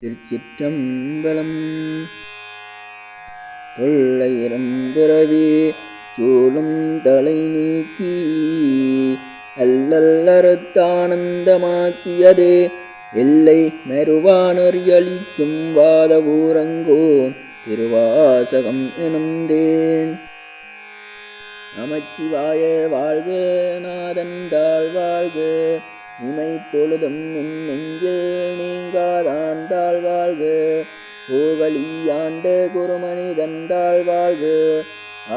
திருச்சிற்றம்பலம். தொள்ளையிரம் பிறவி சூழும் தலை நீக்கி அல்லல்லறுத்தானந்தமாக்கியதே எல்லை மெருவானர் அளிக்கும் வாத ஊரங்கோன் திருவாசகம் எனும் தேன். நமச்சிவாய வாழ்க, நாதன் தாழ் வாழ்க, இமை பொழுதும் நின் நெஞ்சில் நீங்காதான் தாழ் வாழ்க, கோகலியாண்ட குருமனிதன் தாழ் வாழ்க,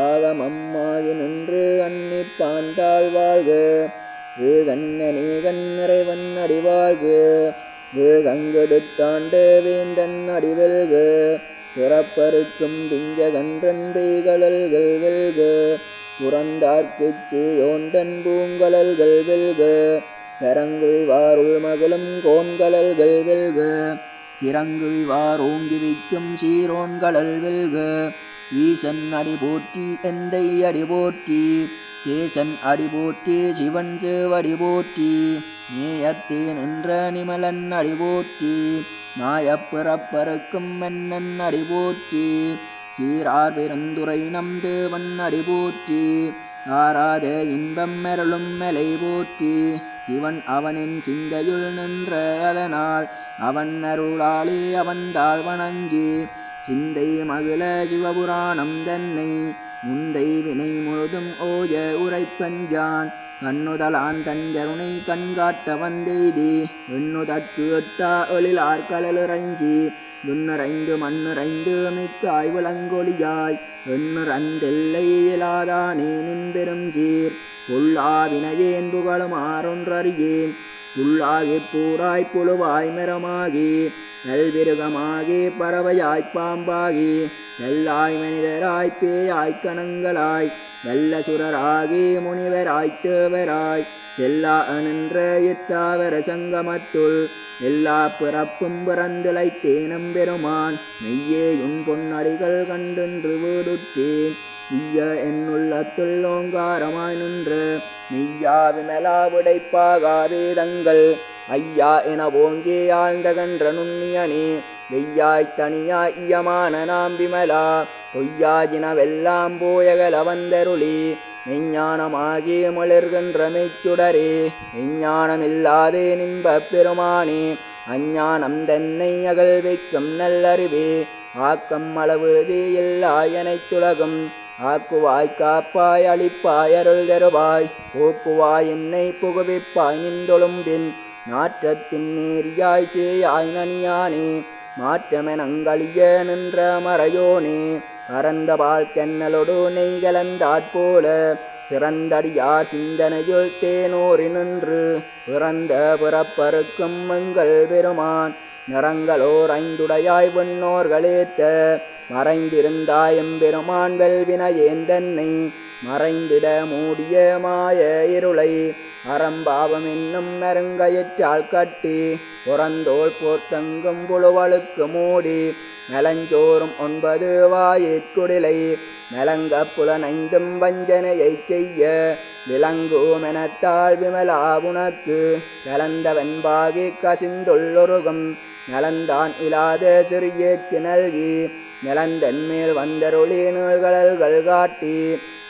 ஆகமம்மாகி நின்று அன்னிப்பான் தாழ் வாழ்க, வேகன்னேகன் நிறைவன் அடி வாழ்க, வேகங்கெடுத்தாண்ட வேந்தன் அடிவெல்க, பிறப்பருக்கும் பிஞ்சகன்றன் பெய்கடல்கள் வெல்க, புறந்தார்க்குச் சேயோந்தன் பூங்கடல்கள் வெல்க, பெறங்குவிவாருள் மகளும் கோன்கடல்கள் வெல்க, சிறங்குவிவார் ஓங்கிவிக்கும் சீரோன்கடல் வெல்க, ஈசன் அடி போற்றி எந்தை அடி போற்றி, தேசன் அடி போற்றி சிவன் சேவடி போற்றி, நேயத்தே நின்ற நிமலன் அடி போற்றி, மாயப்பிறப்பருக்கும் மன்னன் அடி போற்றி, சீரார் பெருந்துரை நம் தேவன் அடி போற்றி, ஆராத இன்பம் மெருளும் மலை போற்றி, சிவன் அவனின் சிந்தையுள் நின்ற அதனால் அவன் அருளாளே அவன்தாள் வணங்கி, சிந்தை மகிழ சிவபுராணம் தன்னை முந்தை வினை முழுதும் ஓய உரைப்பஞ்சான், கண்ணுதலான் தன் கருணை கண்காட்ட வந்தெய்தி, எண்ணுதற்கு எட்டா எழிலார் கடலிறஞ்சி, விண்ணிறைந்து மண்ணிறைந்து மிக்காய் விளங்கொழியாய், எண்ணிறந்தெல்லை இயலாதானே நின் பெரும் சீர், பொல்லாவினையேன் புகழுமாறொன்றறியேன், புல்லாகிப் பூராய் புழுவாய் மரமாகி, கல்விருகமாகி பறவையாய்ப் பாம்பாகி, கல்லாய் மனிதராய் பேயாய்க் கணங்களாய், வல்லசுரராகி முனிவராய்த் தேவராய், செல்லா நின்ற இத்தாவர சங்கமத்துள் எல்லா பிறப்பும் பிறந்திழைத்தேனும் பெருமான், மெய்யே உன் பொன்னடிகள் கண்டென்று வீடுற்றேன், மெய்ய என்னுள்ளத்துள் ஓங்காரமாய் நின்ற மெய்யா விமலா விடைப்பாகா வேதங்கள், ஐயா என ஓங்கே ஆழ்ந்த கன்ற நுண்ணியனே, வெய்யாய்த் தனியாய் இயமான நாம் விமலா, பொய்யாயினவெல்லாம் போயகல வந்தருளி, மெய்ஞானமாகி மிளர்கின்ற மெய்ச்சுடரே, எஞ்ஞானமில்லாதே நின்பப் பெருமானே, அஞ்ஞானம் தன்னை அகல் வைக்கும் நல்லறிவே, ஆக்கம் அளவுறுதி எல்லாய் அனைத்துலகும், ஆக்குவாய் காப்பாய் அளிப்பாய் அருள் தருவாய், போக்குவாய் என்னை புகுவிப்பாய் நின்றொழும்பின், நாற்றத்தின் நேரியாய் சேயாய் நனியானே, மாற்றமெனங்களிய நின்ற மறையோனே, பரந்தபால் தென்னலொடு நெய் கலந்தாற்போல, சிறந்தடியார் சிந்தனையுள் தேனோரி நின்று, பிறந்த பிறப்பருக்கும் எங்கள் பெருமான், நிறங்களோர் ஐந்துடையாய் விண்ணோர்களேத்த, மறைந்திருந்தாயம் பெருமான் வெல்வினையேன் தன்னை, மறைந்திட மூடிய மாய இருளை, அறம்பாவம் என்னும் மருங்கயிற்றால் கட்டி, புறந்தோள் போர்த்தங்கும் புழுவழுக்கு மூடி, நலஞ்சோறும் 9 வாயிற்குடிலை, நலங்க புலனைந்தும் வஞ்சனையைச் செய்ய, விளங்குமெனத்தாள் விமலா உனக்கு, கலந்தவன்பாகி கசிந்துள்ளொருகும், நலந்தான் இலாத சிறியேற்கு நல்கி, நிலந்தன் மேல் வந்தருளி நீழ்கடல்கள் காட்டி,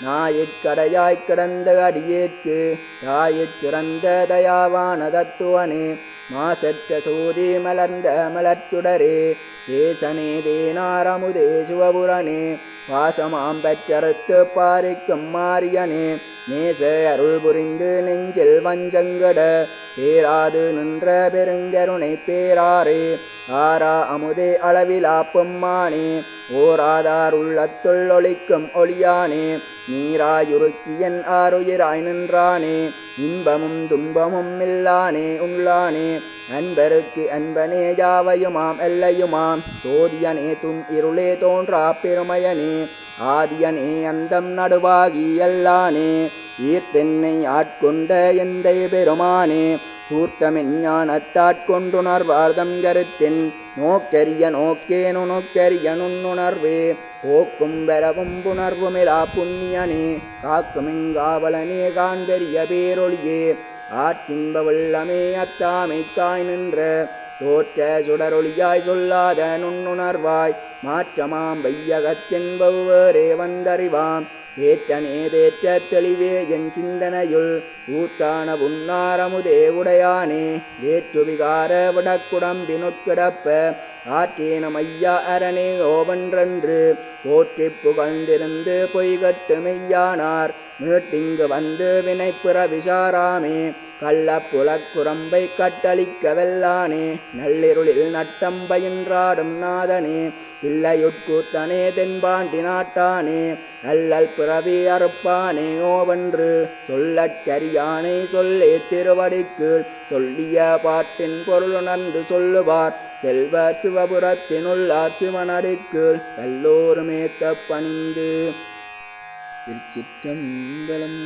நாயிற்கடையாய்க் கிடந்த அடியேற்கு, தாயிற் சிறந்த தயாவான தத்துவனே, மாசற்ற சூதி மலர்ந்த மலர்ச்சுடரே, தேசனே தேனாரமுதே சிவபுரனே, பாசமாம் பெற்றறுத்து பாரிக்கும் மாரியனே, நேச அருள் புரிந்து நெஞ்சில் வஞ்சங்கட, பேராது நின்ற பெருங்கருணை பேராரே, ஆரா அமுதே அளவிலா பொம்மானே, ஓராதார் உள்ளத்துள் ஒளிக்கும் ஒளியானே, நீராயுருக்கியன் ஆருயிராய் நின்றானே, இன்பமும் துன்பமும் இல்லானே உள்ளானே, அன்பருக்கு அன்பனே யாவையுமாம் எல்லையுமாம், சோதியனே துன் இருளே தோன்றா பெருமையனே, ஆதியனே அந்தம் நடுவாகி எல்லானே, ஈர்த்தென்னை ஆட்கொண்ட எந்தை பெருமானே, கூர்த்தமெஞ்ஞானத்தாட்கொண்டுணர்வார்தம் கருத்தின், நோக்கரிய நோக்கேனு நோக்கரிய நுண்ணுணர்வே, போக்கும் வரவும் புணர்வுமிலா புண்ணியனே, காக்குமிங்காவலனே காண்பெரிய பேரொழியே, ஆற்றின்ப வெள்ளமே அத்தாமை காய் நின்ற தோற்ற சுடரொளியாய் சொல்லாத நுண்ணுணர்வாய் மாற்றமாம் வையகத்தின் வெவ்வேறே வந்தறிவாம் தேற்றனே தேற்ற தெளிவே என் சிந்தனையுள் ஊத்தான புன்னாரமுதே உடையானே வேற்று விகார விடக்குடம்பினுட்கிடப்ப ஆற்றேனம் ஐயா அரணே ஓவன்றன்று போற்றி புகழ்ந்திருந்து பொய்கட்டு மெய்யானார் மீட்டிங்கு வந்து வினைப்புற விசாராமே கள்ளப்புலக்குரம்பை கட்டளிக்க வெல்லானே நள்ளிருளில் நட்டம் பயின்றாடும் நாதனே தில்லையுட்கூத்தனே தென்பாண்டி நாட்டானே அல்லல் பிறவி அறுப்பானே ஓவன்று சொல்லற்கரியானை சொல்லே திருவடிக்கு சொல்லிய பாட்டின் பொருளுணர்ந்து சொல்லுவார் செல்வர் சிவபுரத்தினுள்ளார் சிவனடிக்கு எல்லோருமேத்த பணிந்து. திருச்சிற்றம்பலம்.